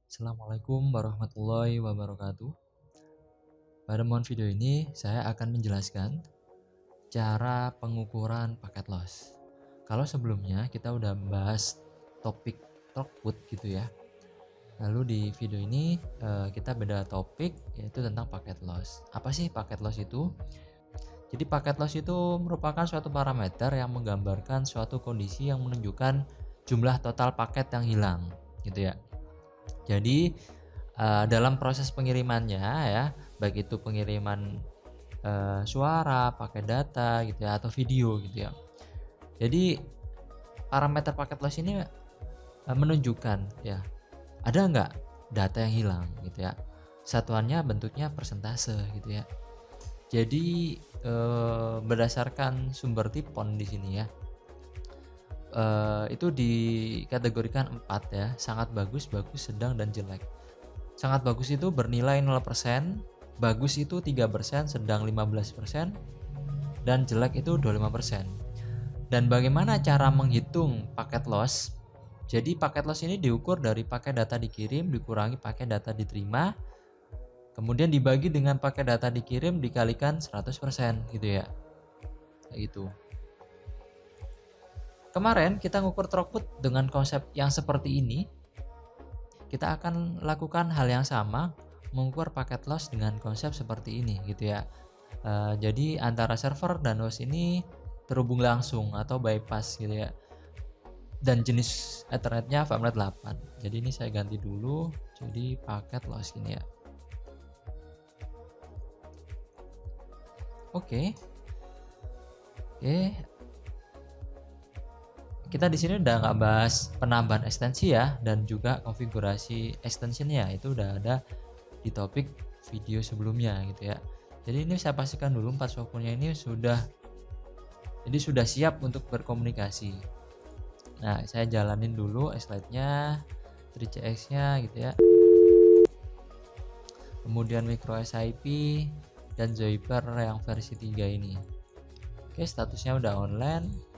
Assalamualaikum warahmatullahi wabarakatuh. Pada momen video ini saya akan menjelaskan cara pengukuran paket loss. Kalau sebelumnya kita udah bahas topik throughput gitu ya. Lalu di video ini kita beda topik, yaitu tentang paket loss. Apa sih paket loss itu? Jadi paket loss itu merupakan suatu parameter yang menggambarkan suatu kondisi yang menunjukkan jumlah total paket yang hilang gitu ya. Jadi dalam proses pengirimannya ya, baik itu pengiriman suara, pakai data gitu ya, atau video gitu ya. Jadi parameter paket loss ini menunjukkan ya, ada nggak data yang hilang gitu ya. Satuannya bentuknya persentase gitu ya. Jadi berdasarkan sumber tipon di sini ya, itu dikategorikan 4 ya, sangat bagus, bagus, sedang, dan jelek. Sangat bagus itu bernilai 0%, bagus itu 3%, sedang 15%, dan jelek itu 25%. Dan bagaimana cara menghitung paket loss? Jadi paket loss ini diukur dari paket data dikirim dikurangi paket data diterima, kemudian dibagi dengan paket data dikirim dikalikan 100% gitu ya. Kayak gitu. Kemarin kita ngukur throughput dengan konsep yang seperti ini. Kita akan lakukan hal yang sama, mengukur paket loss dengan konsep seperti ini gitu ya. Jadi antara server dan host ini terhubung langsung atau bypass gitu ya. Dan jenis ethernetnya VMware 8. Jadi ini saya ganti dulu jadi paket loss ini ya. Oke. Kita di sini udah nggak bahas penambahan ekstensi ya, dan juga konfigurasi extensionnya itu udah ada di topik video sebelumnya gitu ya. Jadi ini saya pastikan dulu 4 softwarenya ini sudah siap untuk berkomunikasi. Nah, saya jalanin dulu slide-nya, 3CX-nya gitu ya. Kemudian micro SIP dan Zoiper yang versi 3 ini. Oke, statusnya udah online.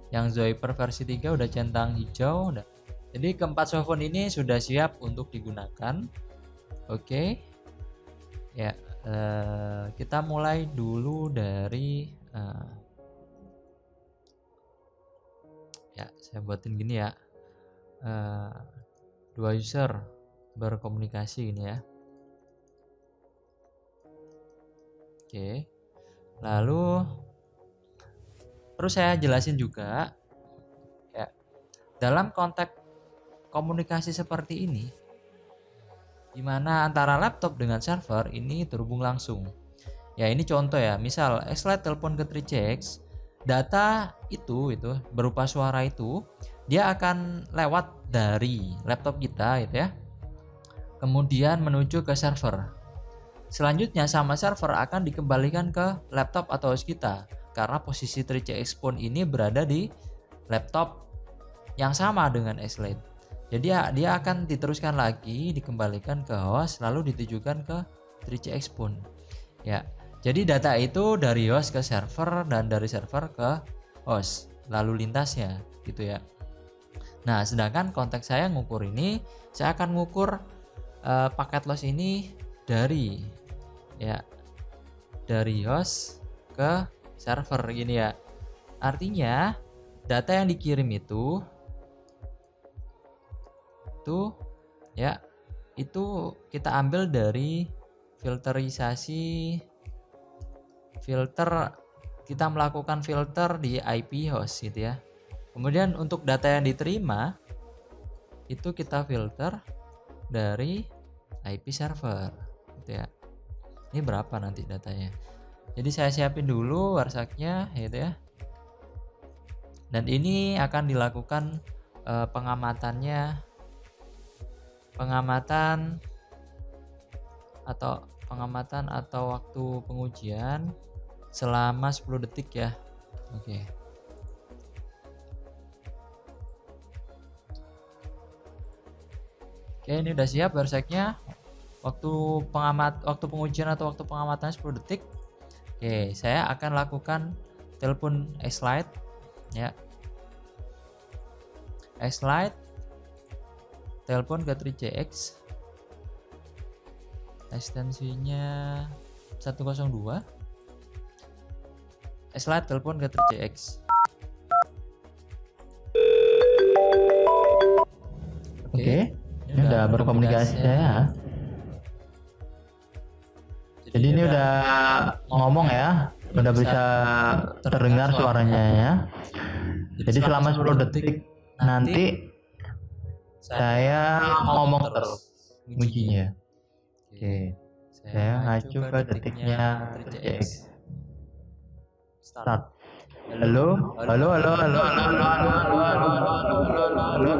Yang Zoiper versi 3 udah centang hijau. Jadi keempat software ini sudah siap untuk digunakan. Oke. Ya, kita mulai dulu dari ya, saya buatin gini ya. Dua user berkomunikasi ini ya. Oke. Lalu terus saya jelasin juga ya, dalam konteks komunikasi seperti ini, di mana antara laptop dengan server ini terhubung langsung. Ya, ini contoh ya, misal Xlite telepon ke 3CX, data itu berupa suara itu dia akan lewat dari laptop kita gitu ya, kemudian menuju ke server. Selanjutnya sama server akan dikembalikan ke laptop atau host kita, karena posisi 3CX phone ini berada di laptop yang sama dengan Xlite. Jadi dia akan diteruskan lagi, dikembalikan ke host, lalu ditujukan ke 3CX phone. Ya, jadi data itu dari host ke server dan dari server ke host, lalu lintasnya gitu ya. Nah, sedangkan konteks saya ngukur ini, saya akan ngukur paket loss ini dari host ke server gini ya. Artinya data yang dikirim itu kita ambil dari kita melakukan filter di IP host gitu ya. Kemudian untuk data yang diterima itu kita filter dari IP server gitu ya. Ini berapa nanti datanya. Jadi saya siapin dulu warsaknya gitu ya. Dan ini akan dilakukan pengamatan atau waktu pengujian selama 10 detik ya. Oke. Oke, ini udah siap warsaknya. Waktu pengujian atau waktu pengamatan 10 detik. Oke, saya akan lakukan telepon Xlite ya. Xlite telepon ke 3CX, ekstensinya 102. Slide telepon ke 3CX. Oke, ini udah berkomunikasi ya. Jadi ini udah ngomong ya, udah bisa terdengar suaranya ya. Jadi selama 10 detik nanti saya ngomong terus bunyinya. Oke, saya ngacu ke detiknya 3CX. Start. Halo, halo, halo, halo, halo, halo, halo, halo, halo, halo,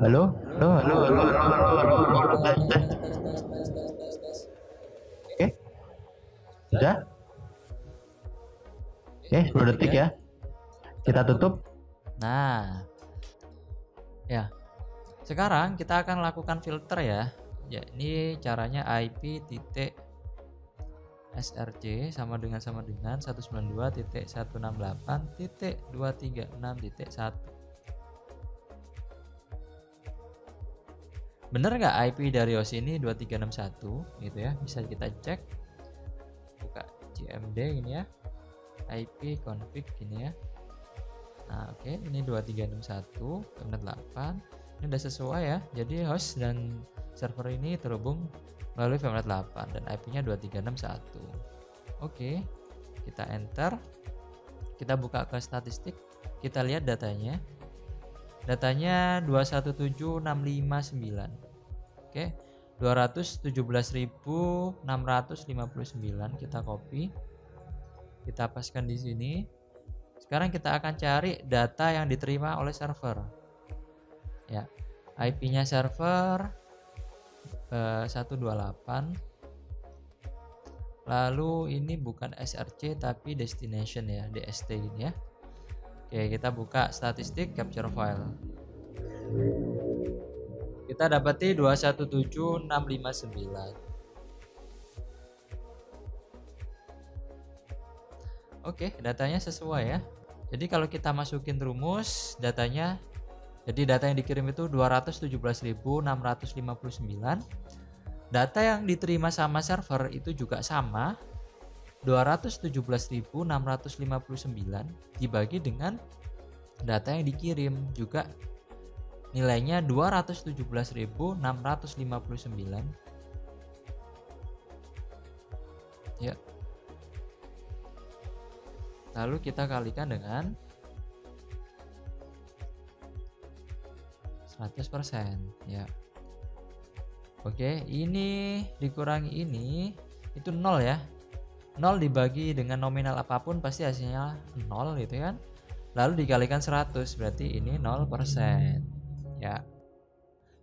halo, halo, halo, halo, oke, sudah? Oke, 10 detik ya. Kita tutup. Nah, ya. Sekarang kita akan lakukan filter ya. Ya, ini caranya IP titik SRC sama dengan 192.168.236.1. Bener nggak IP dari host ini 2361 gitu ya? Bisa kita cek. Buka CMD gini ya. IP config gini ya. Nah, oke, ini 2361.8. Ini udah sesuai ya. Jadi host dan server ini terhubung melalui VMware 8 dan IP-nya 2361. Oke, kita enter. Kita buka ke statistik. Kita lihat datanya. Datanya 217.659. Oke, 217.659 kita copy. Kita paskan di sini. Sekarang kita akan cari data yang diterima oleh server. Ya, IP-nya server 128. Lalu ini bukan SRC tapi destination ya, DST ini ya. Oke, kita buka statistik capture file. Kita dapati 217.659. Oke, datanya sesuai ya. Jadi kalau kita masukin rumus datanya, jadi data yang dikirim itu 217.659. Data yang diterima sama server itu juga sama, 217.659 dibagi dengan data yang dikirim juga nilainya 217.659. Ya. Lalu kita kalikan dengan 100% ya. Oke, ini dikurangi ini itu 0 ya. 0 dibagi dengan nominal apapun pasti hasilnya 0 gitu kan. Lalu dikalikan 100 berarti ini 0% ya.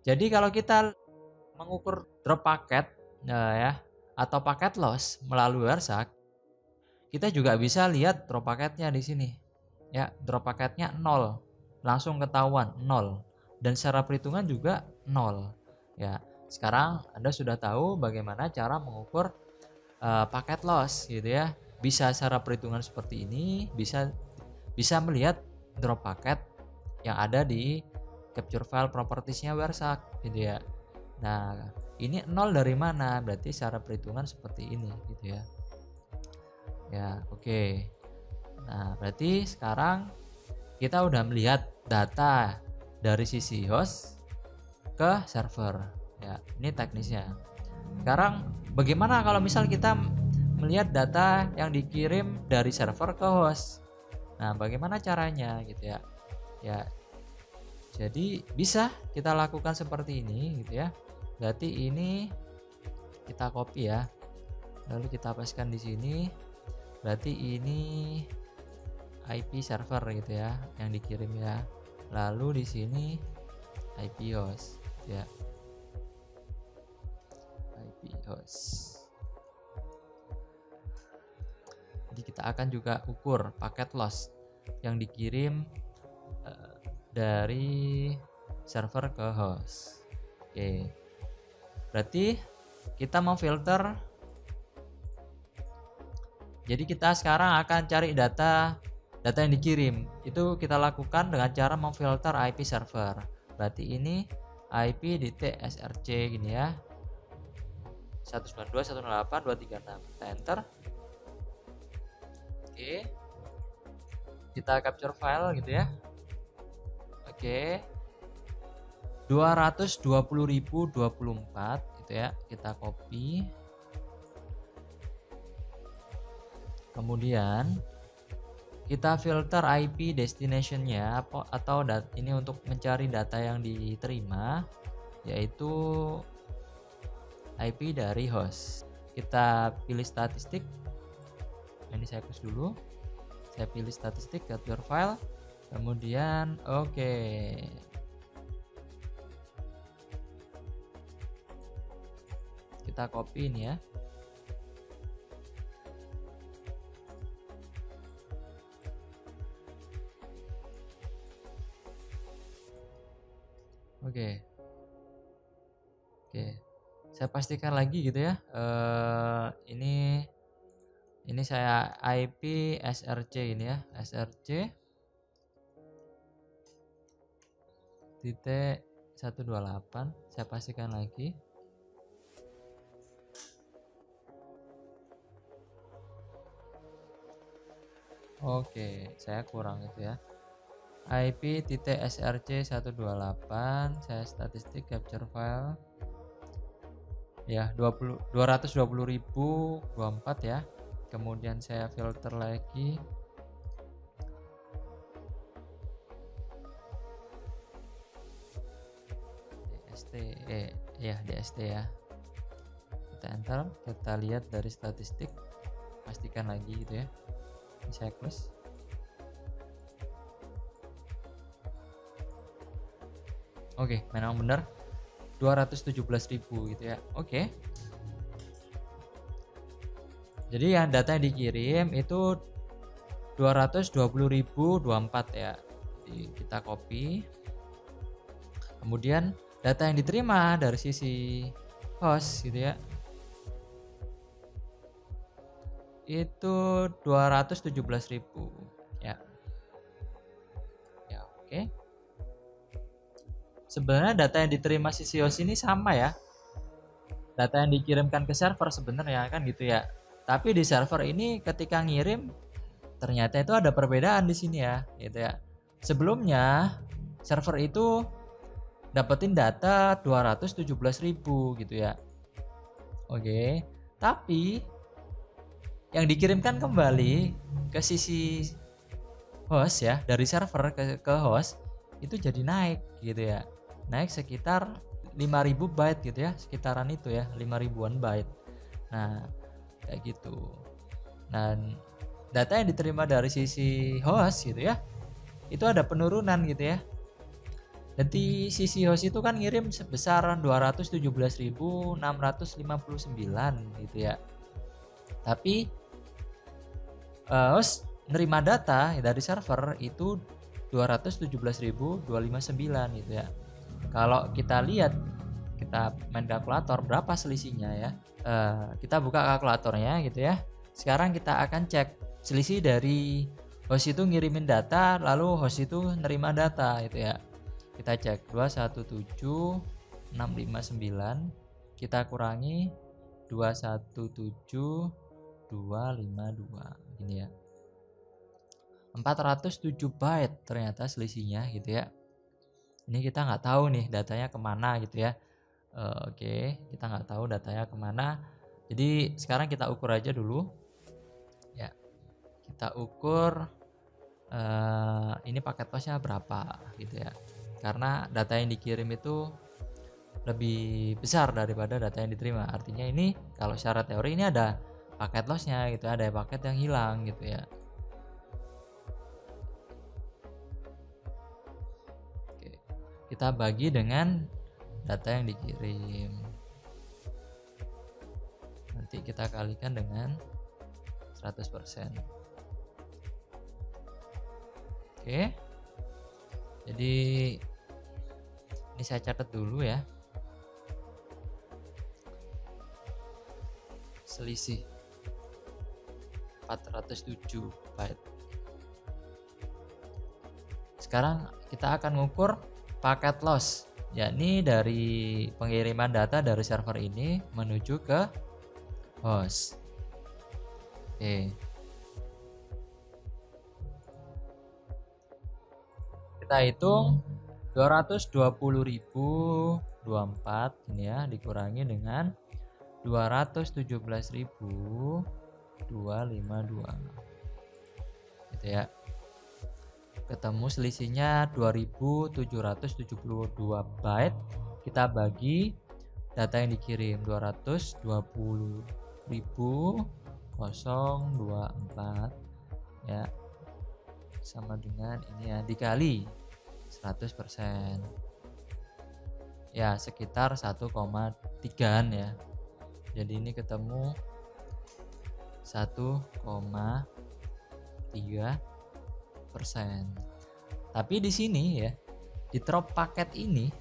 Jadi kalau kita mengukur drop paket ya atau paket loss melalui WireShark, kita juga bisa lihat drop paketnya di sini. Ya, drop paketnya 0. Langsung ketahuan 0 dan secara perhitungan juga 0. Ya, sekarang Anda sudah tahu bagaimana cara mengukur paket loss gitu ya. Bisa secara perhitungan seperti ini, bisa melihat drop paket yang ada di capture file propertiesnya WireShark gitu ya. Nah, ini 0 dari mana? Berarti secara perhitungan seperti ini gitu ya. Ya, oke. Nah, berarti sekarang kita udah melihat data dari sisi host ke server. Ya, ini teknisnya. Sekarang bagaimana kalau misal kita melihat data yang dikirim dari server ke host? Nah, bagaimana caranya gitu ya? Ya, jadi bisa kita lakukan seperti ini gitu ya. Berarti ini kita copy ya. Lalu kita paskan di sini. Berarti ini IP server gitu ya yang dikirim ya. Lalu di sini IP host ya. IP host. Jadi kita akan juga ukur paket loss yang dikirim dari server ke host. Oke. Berarti kita mau filter. Jadi kita sekarang akan cari data yang dikirim. Itu kita lakukan dengan cara memfilter IP server. Berarti ini IP DT-SRC gini ya. 192.168.236. Kita enter. Oke. Kita capture file gitu ya. Oke. 220.024 gitu ya. Kita copy. Kemudian kita filter IP destination-nya atau ini untuk mencari data yang diterima, yaitu IP dari host. Kita pilih statistik. Ini saya hapus dulu. Saya pilih statistik, capture file. Kemudian oke. Kita copy ini ya. Oke. Saya pastikan lagi gitu ya. Ini saya IP SRC ini ya, SRC titik 128. Saya pastikan lagi. Oke, saya kurang itu ya. IP titik SRC 128. Saya statistik capture file. Ya, 220.024 ya. Kemudian saya filter lagi. DST ya. Kita enter, kita lihat dari statistik, pastikan lagi gitu ya. Ini saya close. Oke, memang benar 217.000 gitu ya. Oke. Jadi yang data yang dikirim itu 220.024 ya. Jadi kita copy. Kemudian data yang diterima dari sisi host gitu ya. Itu 217.000 ya. Ya, oke. Sebenarnya data yang diterima sisi host ini sama ya. Data yang dikirimkan ke server sebenarnya kan gitu ya. Tapi di server ini ketika ngirim ternyata itu ada perbedaan di sini ya, gitu ya. Sebelumnya server itu dapetin data 217.000 gitu ya. Oke. Tapi yang dikirimkan kembali ke sisi host ya, dari server ke host itu jadi naik gitu ya. Naik sekitar 5.000 byte gitu ya, sekitaran itu ya, 5.000-an byte. Nah, kayak gitu. Dan data yang diterima dari sisi host gitu ya, itu ada penurunan gitu ya. Jadi sisi host itu kan ngirim sebesar 217.659 gitu ya. Tapi host nerima data dari server itu 217.259 gitu ya. Kalau kita lihat, kita main kalkulator berapa selisihnya ya. Kita buka kalkulatornya gitu ya. Sekarang kita akan cek selisih dari host itu ngirimin data, lalu host itu nerima data gitu ya. Kita cek 217.659 kita kurangi 217.252 gini ya. 407 byte ternyata selisihnya gitu ya. Ini kita nggak tahu nih datanya kemana gitu ya. Oke, kita nggak tahu datanya kemana. Jadi sekarang kita ukur aja dulu. Ya, kita ukur ini paket lossnya berapa gitu ya. Karena data yang dikirim itu lebih besar daripada data yang diterima. Artinya ini kalau secara teori ini ada paket lossnya gitu, ada paket yang hilang gitu ya. Kita bagi dengan data yang dikirim. Nanti kita kalikan dengan 100%. Oke. Jadi ini saya catat dulu ya. Selisih 407 byte. Sekarang kita akan mengukur paket loss yakni dari pengiriman data dari server ini menuju ke host. Oke. Kita hitung 220.024 ini ya dikurangi dengan 217.252 gitu ya. Ketemu selisihnya 2772 byte. Kita bagi data yang dikirim 220.024 ya, sama dengan ini ya, dikali 100% ya sekitar 1,3an ya. Jadi ini ketemu 1,3%. Tapi di sini ya, di drop paket ini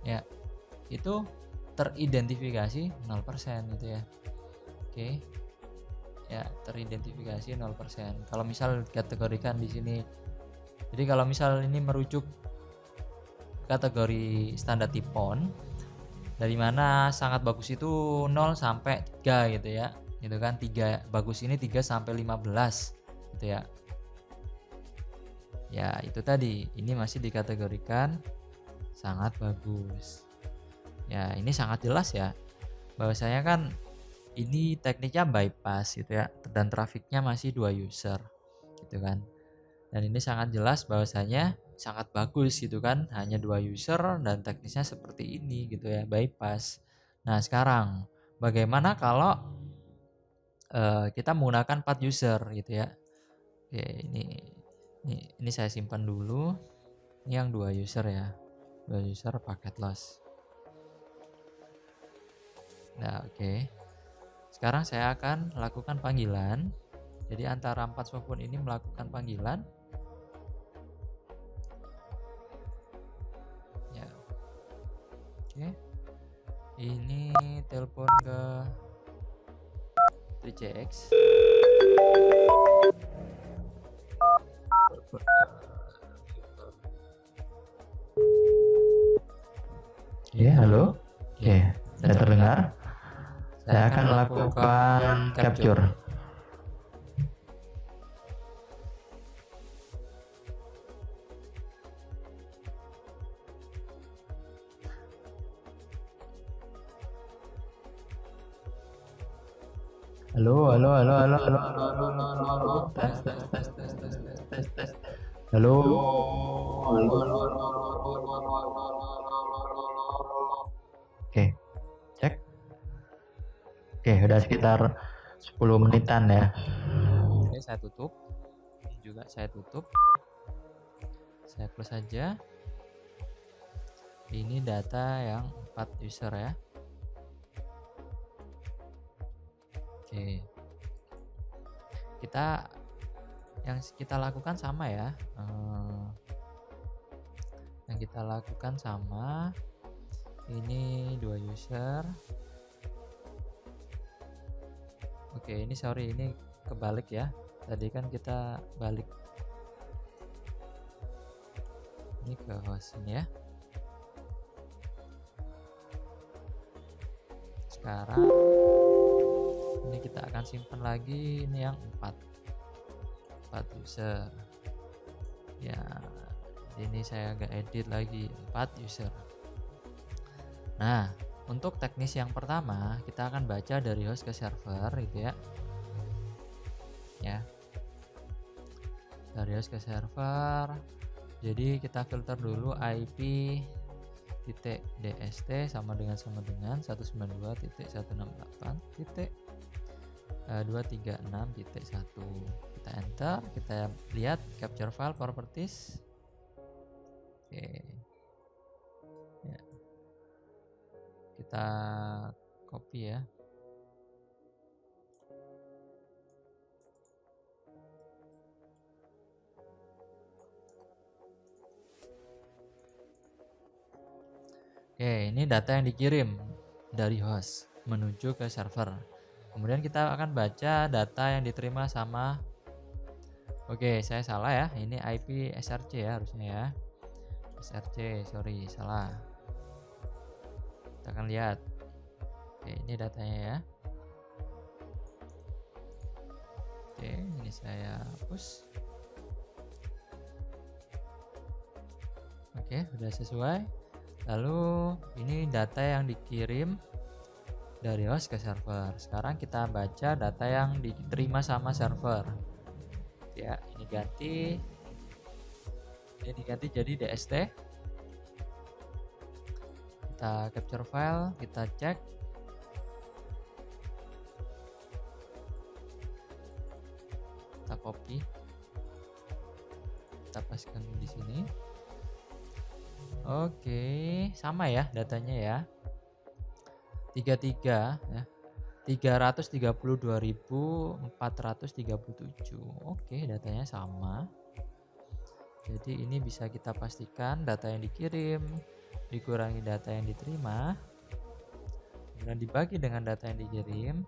ya, itu teridentifikasi 0% gitu ya. Oke. Ya, teridentifikasi 0%. Kalau misal kategorikan di sini, jadi kalau misal ini merujuk kategori standar tipon, dari mana sangat bagus itu 0 sampai 3 gitu ya. Gitu kan, 3 bagus ini 3 sampai 15 gitu ya. Ya, itu tadi, ini masih dikategorikan sangat bagus. Ya, ini sangat jelas ya. Bahwasanya kan ini tekniknya bypass gitu ya, dan trafiknya masih 2 user gitu kan. Dan ini sangat jelas bahwasanya sangat bagus gitu kan, hanya 2 user dan teknisnya seperti ini gitu ya, bypass. Nah, sekarang bagaimana kalau kita menggunakan 4 user gitu ya. Oke, ini saya simpan dulu. Ini yang 2 user ya. 2 user paket loss. Nah, oke. Sekarang saya akan lakukan panggilan. Jadi antara 4 smartphone ini melakukan panggilan. Ya. Oke. Ini telepon ke 3CX. Ya, halo. Oke, saya terdengar. Saya akan melakukan capture. Halo. Tes. Halo. Oke, cek. Oke, udah sekitar 10 menitan ya. Oke, saya tutup. Ini juga saya tutup. Saya close saja. Ini data yang 4 user ya. Oke. Yang kita lakukan sama ya. Yang kita lakukan sama. Ini 2 user. Oke, ini sorry, ini kebalik ya. Tadi kan kita balik. Ini ke host ini ya. Sekarang ini kita akan simpan lagi, ini yang 4 user ya. Ini saya agak edit lagi, 4 user. Nah, untuk teknis yang pertama kita akan baca dari host ke server gitu ya. Ya, dari host ke server. Jadi kita filter dulu IP .dst sama dengan 192.168.236.1. Kita enter, kita lihat capture file properties. Oke. Ya. Kita copy ya. Oke, ini data yang dikirim dari host menuju ke server. Kemudian kita akan baca data yang diterima sama. Oke, saya salah ya. Ini IP SRC ya harusnya ya. src, sorry salah. Kita akan lihat. Oke, ini datanya ya. Oke, ini saya hapus. Oke, sudah sesuai. Lalu ini data yang dikirim dari host ke server. Sekarang kita baca data yang diterima sama server. Ya, ini diganti jadi DST. Kita capture file, kita cek. Kita copy. Kita paskan di sini. Oke, sama ya datanya ya. 33 ya. 332.437. Oke, datanya sama. Jadi ini bisa kita pastikan data yang dikirim dikurangi data yang diterima, kemudian dibagi dengan data yang dikirim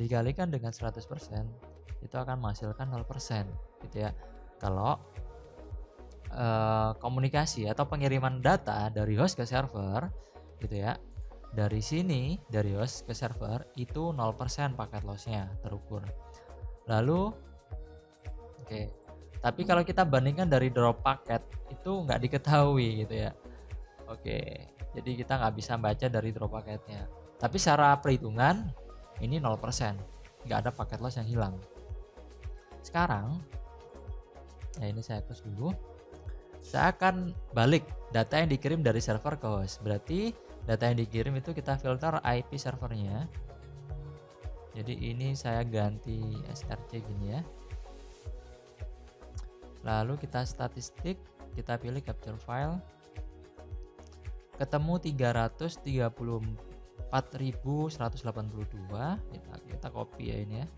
dikalikan dengan 100%, itu akan menghasilkan 0% gitu ya. Kalau komunikasi atau pengiriman data dari host ke server gitu ya, dari sini dari host ke server itu 0% paket lossnya terukur. Lalu tapi kalau kita bandingkan dari drop paket itu nggak diketahui gitu ya. Jadi kita nggak bisa baca dari drop paketnya, tapi secara perhitungan ini 0%, nggak ada paket loss yang hilang. Sekarang ya, ini saya hapus dulu. Saya akan balik data yang dikirim dari server ke host. Berarti data yang dikirim itu kita filter IP servernya. Jadi ini saya ganti src gini ya. Lalu kita statistik, kita pilih capture file. Ketemu 334.182. Kita copy ya ini ya.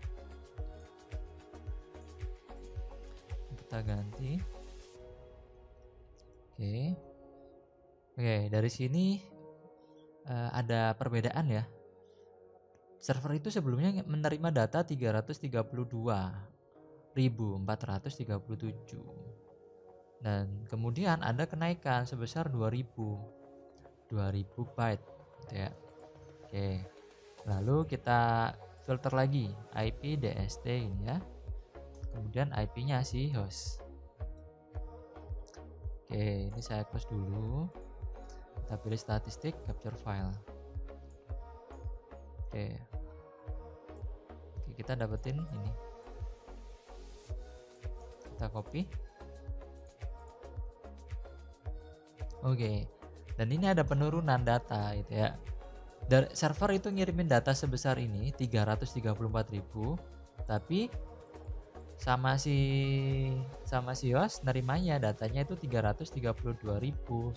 Kita ganti. Oke, dari sini ada perbedaan ya. Server itu sebelumnya menerima data 332.437 dan kemudian ada kenaikan sebesar 2000 byte gitu ya. Lalu kita filter lagi IP DST ini ya, kemudian IP-nya si host. Ini saya close dulu. Kita pilih statistik, capture file. Kita dapetin ini. Kita copy. Dan ini ada penurunan data gitu ya. Dari server itu ngirimin data sebesar ini 334.000, tapi sama si host nerimanya datanya itu 332.103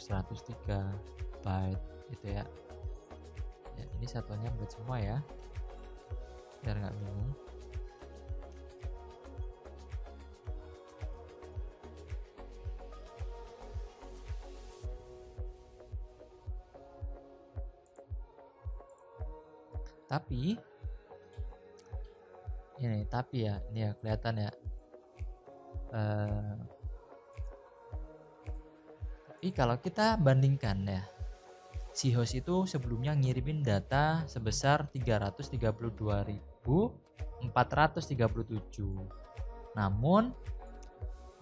byte gitu ya. Ini satuannya buat semua ya, biar nggak bingung. Tapi ya ini ya kelihatan ya. Tapi kalau kita bandingkan ya, si host itu sebelumnya ngirimin data sebesar 332.437. Namun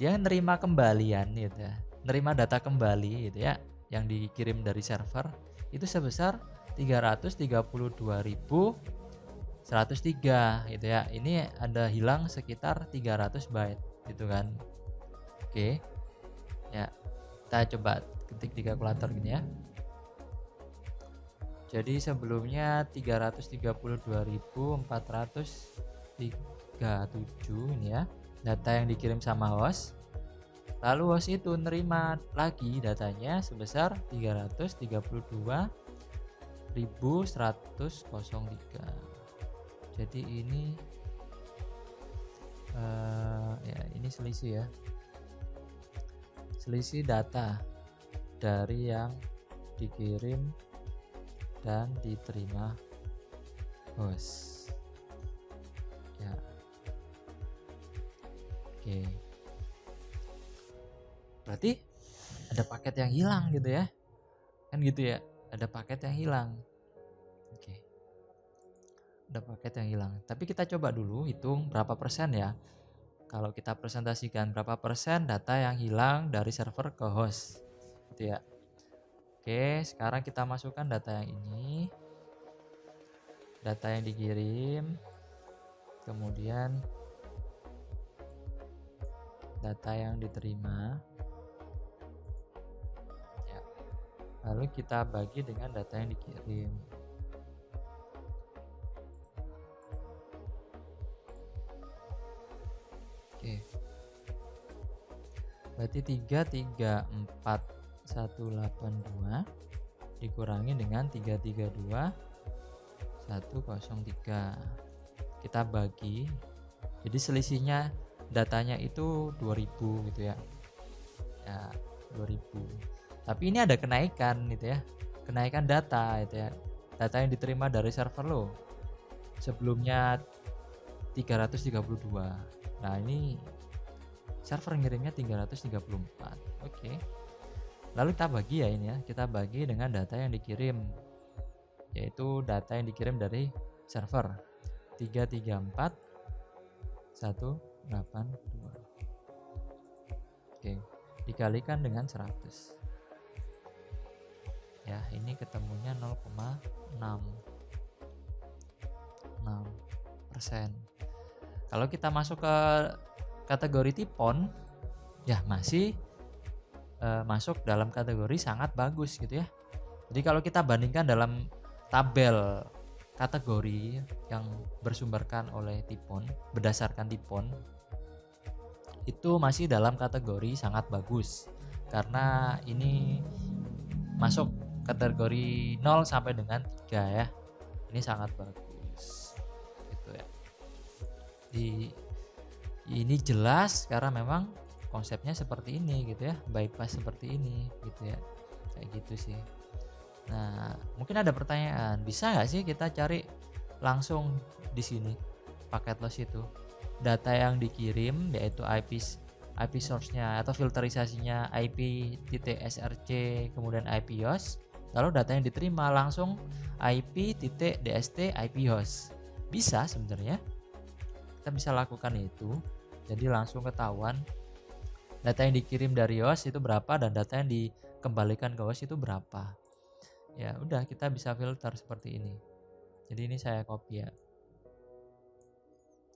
dia nerima kembalian gitu ya, nerima data kembali gitu ya, yang dikirim dari server itu sebesar 332.103 gitu ya. Ini ada hilang sekitar 300 byte gitu kan. Ya, kita coba ketik di kalkulator gini ya. Jadi sebelumnya 332.437 ini ya, data yang dikirim sama host. Lalu host itu nerima lagi datanya sebesar 332.103. Jadi ini ya ini selisih ya. Selisih data dari yang dikirim dan diterima host ya. Berarti ada paket yang hilang gitu ya, kan gitu ya, ada paket yang hilang. Oke, ada paket yang hilang, tapi kita coba dulu hitung berapa persen ya, kalau kita presentasikan berapa persen data yang hilang dari server ke host gitu ya. Oke, sekarang kita masukkan data yang ini, data yang dikirim, kemudian data yang diterima ya. Lalu kita bagi dengan data yang dikirim. Oke, berarti 334.182 dikurangi dengan 332.103, kita bagi, jadi selisihnya datanya itu 2000 gitu ya, 2000. Tapi ini ada kenaikan gitu ya, kenaikan data gitu ya, data yang diterima dari server lo sebelumnya 332. Nah ini server ngirimnya 334. Oke. Lalu kita bagi ya ini ya, kita bagi dengan data yang dikirim, yaitu data yang dikirim dari server 334.182. Oke, dikalikan dengan 100. Ya, ini ketemunya 0,66%. Kalau kita masuk ke kategori tipon, ya masih masuk dalam kategori sangat bagus gitu ya. Jadi kalau kita bandingkan dalam tabel kategori yang bersumberkan oleh tipon, berdasarkan tipon, itu masih dalam kategori sangat bagus, karena ini masuk kategori 0 sampai dengan 3 ya. Ini sangat bagus gitu ya. Ini jelas karena memang konsepnya seperti ini gitu ya, bypass seperti ini gitu ya, kayak gitu sih. Nah, mungkin ada pertanyaan, bisa nggak sih kita cari langsung di sini paket loss itu, data yang dikirim yaitu IP source-nya atau filterisasinya IP.src kemudian IP host, lalu data yang diterima langsung IP.dst IP host. Bisa sebenarnya, kita bisa lakukan itu, jadi langsung ketahuan data yang dikirim dari host itu berapa dan data yang dikembalikan ke host itu berapa. Ya udah, kita bisa filter seperti ini. Jadi ini saya copy ya,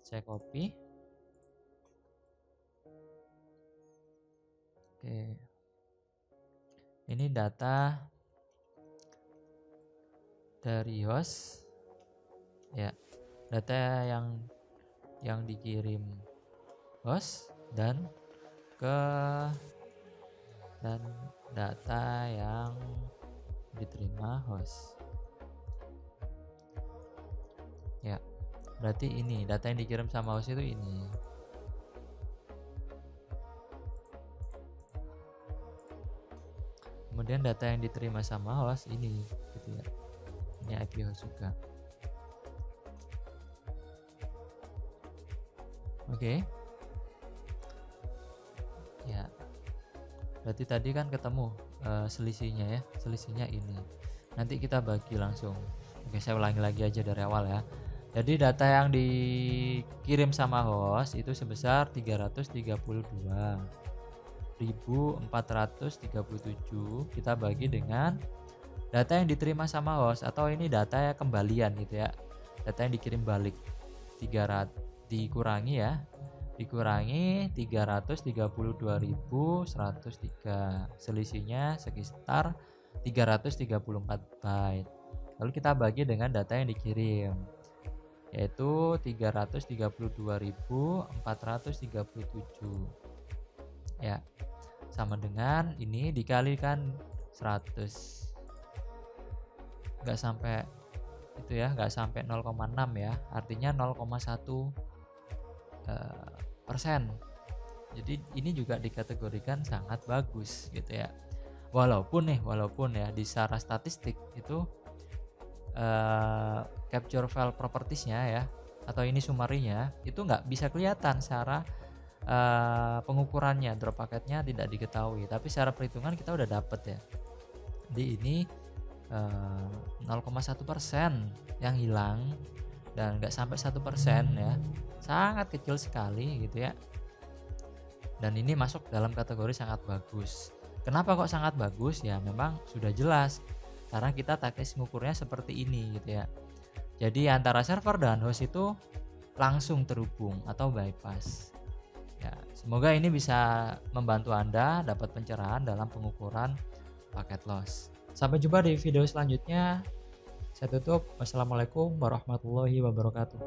saya copy. Oke, ini data dari host ya, data yang dikirim host dan data yang diterima host ya. Berarti ini data yang dikirim sama host itu ini. Kemudian data yang diterima sama host ini gitu ya. Ini IP host juga. Oke. Ya. Berarti tadi kan ketemu selisihnya ya. Selisihnya ini. Nanti kita bagi langsung. Oke, saya ulangi lagi aja dari awal ya. Jadi data yang dikirim sama host itu sebesar 332.437, kita bagi dengan data yang diterima sama host, atau ini data ya kembalian gitu ya, data yang dikirim balik, 300 dikurangi 332.103, selisihnya sekitar 334 byte. Lalu kita bagi dengan data yang dikirim, yaitu 334.437 ya, sama dengan ini dikalikan 100, nggak sampai itu ya, nggak sampai 0,6 ya, artinya 0,1 persen. Jadi ini juga dikategorikan sangat bagus gitu ya, walaupun ya di secara statistik itu capture file propertiesnya ya, atau ini summary-nya itu nggak bisa kelihatan secara pengukurannya drop paketnya tidak diketahui, tapi secara perhitungan kita udah dapet ya. Di ini 0,1% yang hilang dan nggak sampai 1% ya, sangat kecil sekali gitu ya. Dan ini masuk dalam kategori sangat bagus. Kenapa kok sangat bagus? Ya memang sudah jelas karena kita teknis ngukurnya seperti ini gitu ya. Jadi antara server dan host itu langsung terhubung atau bypass. Ya, semoga ini bisa membantu Anda dapat pencerahan dalam pengukuran paket loss. Sampai jumpa di video selanjutnya. Saya tutup. Wassalamualaikum warahmatullahi wabarakatuh.